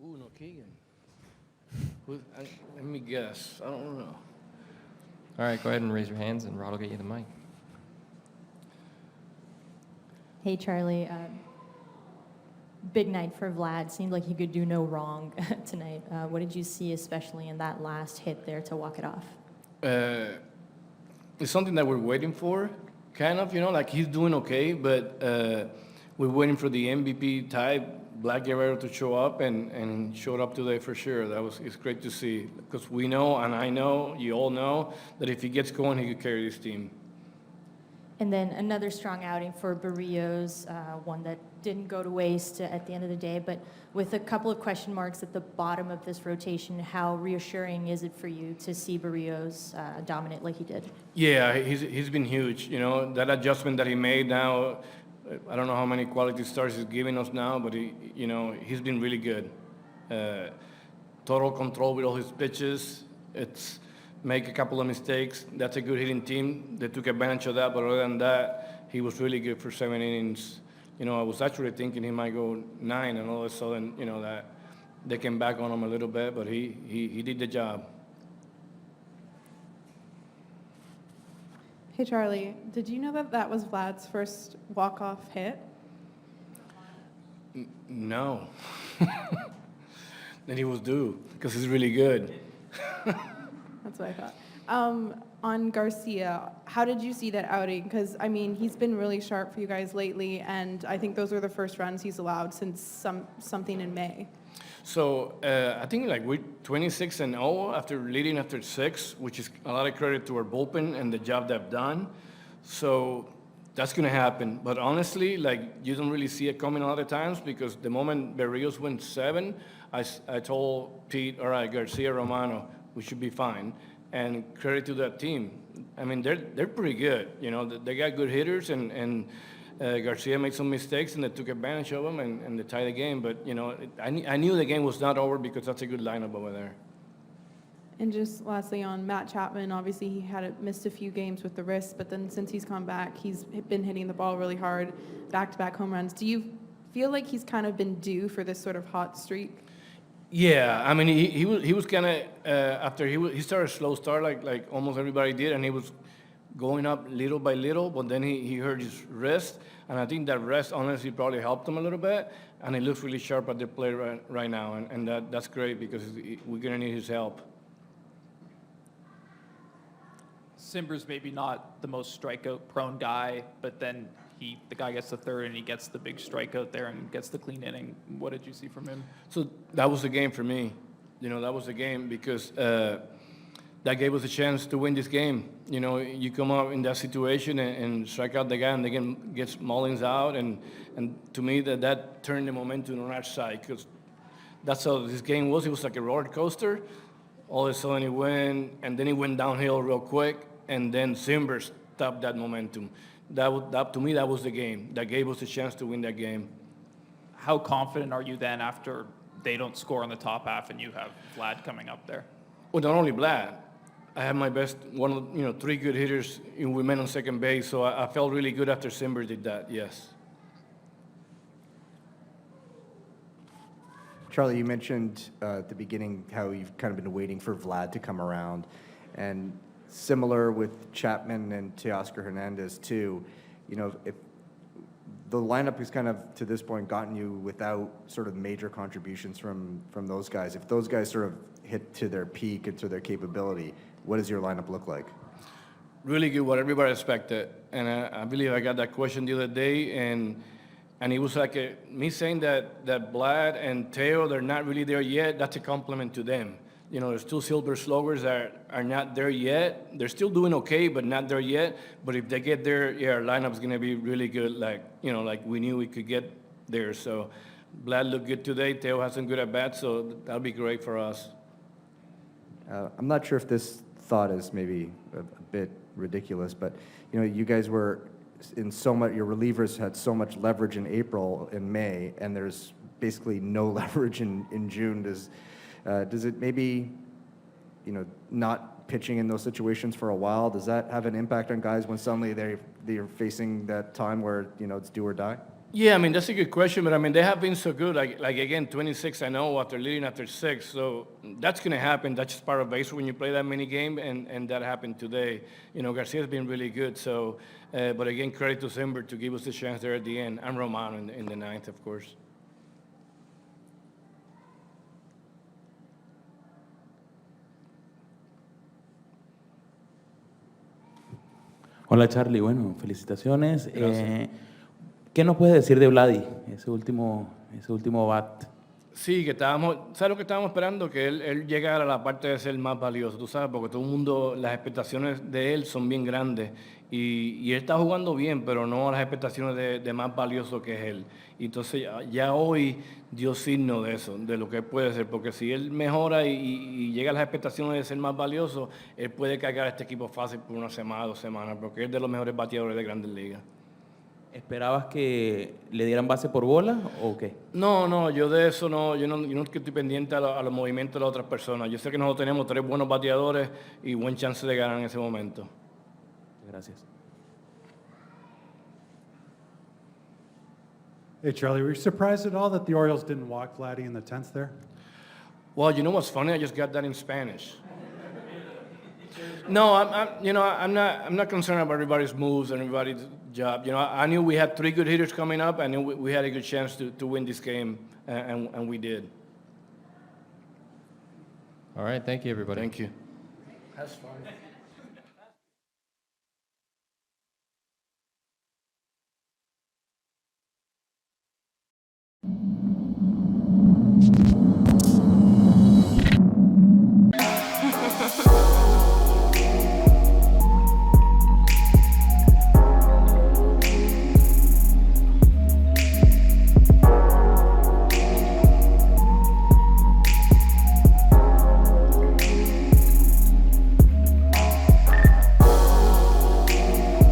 Ooh, no Keegan. Let me guess. I don't know. All right, go ahead and raise your hands, and Rod will get you the mic. Hey, Charlie. Big night for Vlad. Seemed like he could do no wrong tonight. What did you see, especially in that last hit there to walk it off? It's something that we're waiting for, kind of, like he's doing okay, but we're waiting for the MVP type, Vlad Guerrero, to show up, and showed up today for sure. It's great to see, because we know, and I know, you all know, that if he gets going, he could carry this team. And then another strong outing for Barrios, one that didn't go to waste at the end of the day, but with a couple of question marks at the bottom of this rotation, how reassuring is it for you to see Barrios dominate like he did? Yeah, he's been huge. That adjustment that he made now, I don't know how many quality stars he's giving us now, but he's been really good. Total control with all his pitches. It's make a couple of mistakes. That's a good hitting team. They took advantage of that, but other than that, he was really good for 7 innings. I was actually thinking he might go 9, and all of a sudden, that they came back on him a little bit, but he did the job. Hey, Charlie, did you know that was Vlad's first walk-off hit? No. Then he was due, because he's really good. That's what I thought. On Garcia, how did you see that outing? Because, he's been really sharp for you guys lately, and I think those were the first runs he's allowed since something in May. So I think we're 26-0 after 6, which is a lot of credit to our bullpen and the job they've done. So that's going to happen. But honestly, you don't really see it coming a lot of times, because the moment Berrios went 7, I told Pete, all right, Garcia, Romano, we should be fine. And credit to that team. They're pretty good. They got good hitters, and Garcia made some mistakes, and they took advantage of them, and they tied the game. But, I knew the game was not over, because that's a good lineup over there. And just lastly on Matt Chapman, obviously he had missed a few games with the wrist, but then since he's come back, he's been hitting the ball really hard, back-to-back home runs. Do you feel like he's kind of been due for this sort of hot streak? Yeah, he was kind of after he started a slow start like almost everybody did, and he was going up little by little, but then he hurt his wrist, and I think that rest honestly probably helped him a little bit, and he looks really sharp at the plate right now, and that's great, because we're gonna need his help. Simber's maybe not the most strikeout-prone guy, but then the guy gets the third and he gets the big strikeout there and gets the clean inning. What did you see from him? So that was the game for me. That was the game, because that gave us a chance to win this game. You come up in that situation and strike out the guy, and again gets Mullins out, and to me that turned the momentum on our side, because that's how this game was. It was like a roller coaster. All of a sudden it went, and then it went downhill real quick, and then Simber stopped that momentum. That to me, that was the game. That gave us a chance to win that game. How confident are you then after they don't score on the top half and you have Vlad coming up there? Well, not only Vlad. I had my best, 3 good hitters we met on second base, so I felt really good after Simber did that, yes. Charlie, you mentioned at the beginning how you've kind of been waiting for Vlad to come around, and similar with Chapman and Teoscar Hernandez too. If the lineup has kind of to this point gotten you without sort of major contributions from those guys, if those guys sort of hit to their peak and to their capability, what does your lineup look like? Really good, what everybody expected, and I believe I got that question the other day, and it was like me saying that Vlad and Teo, they're not really there yet. That's a compliment to them. There's two silver sluggers that are not there yet. They're still doing okay, but not there yet. But if they get there, our lineup's going to be really good, like we knew we could get there. So Vlad looked good today. Teo has some good at-bats, so that'll be great for us. I'm not sure if this thought is maybe a bit ridiculous, but, you guys were in so much, your relievers had so much leverage in April and May, and there's basically no leverage in June. Does it maybe, not pitching in those situations for a while, does that have an impact on guys when suddenly they're facing that time where, it's do or die? Yeah, I mean, that's a good question, but I mean, they have been so good, like again, 26-0 after leading after 6, so that's going to happen. That's just part of baseball when you play that many game, and that happened today. You know, Garcia's been really good, so, but again, credit to Simber to give us the chance there at the end, and Romano in the ninth, of course. Hola Charlie, bueno, felicitaciones. ¿Qué nos puedes decir de Vladi, ese último bat? Sí, que estábamos, ¿sabes lo que estábamos esperando? Que él llegara a la parte de ser más valioso, tú sabes, porque todo el mundo, las expectaciones de él son bien grandes y él está jugando bien, pero no a las expectaciones de más valioso que es él. Y entonces ya hoy dio signo de eso, de lo que él puede ser, porque si él mejora y llega a las expectaciones de ser más valioso, él puede cargar a este equipo fácil por una semana, 2 semanas, porque es de los mejores bateadores de Grandes Ligas. ¿Esperabas que le dieran base por bola o qué? No, yo de eso no, yo no es que estoy pendiente a los movimientos de las otras personas. Yo sé que nosotros tenemos 3 buenos bateadores y buen chance de ganar en ese momento. Gracias. Hey, Charlie, were you surprised at all that the Orioles didn't walk Vladdy in the 10th there? Well, you know what's funny? I just got that in Spanish. No, I'm not concerned about everybody's moves and everybody's job. You know, I knew we had 3 good hitters coming up, and we had a good chance to win this game, and we did. All right, thank you, everybody. Thank you. That's fun.